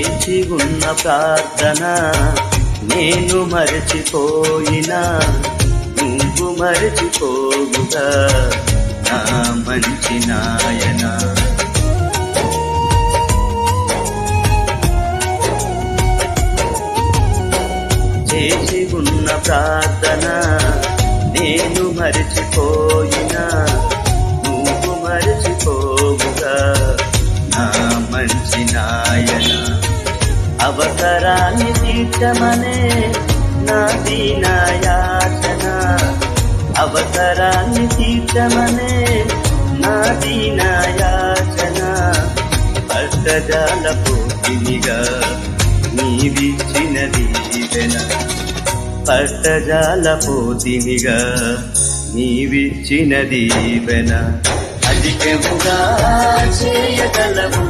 చేసి ఉన్న ప్రార్థన నేను మరచిపోయినా నువ్వు మరచిపోవుగా నా మంచి నాయన. చేసి ఉన్న ప్రార్థన నేను మరచిపోయినా నువ్వు మరచిపోవుగా నా మంచి నాయన. అవసరాన్ని తీర్చమనే నా దీనయాచన, అవసరాన్ని తీర్చమనే నా దీనయాచన. పట్టజాలపోతినిగా నీవిచ్చిన దీవెన, పట్టజాలపోతినిగా నీవిచ్చిన దీవెన. అధికముగా చేయగలవు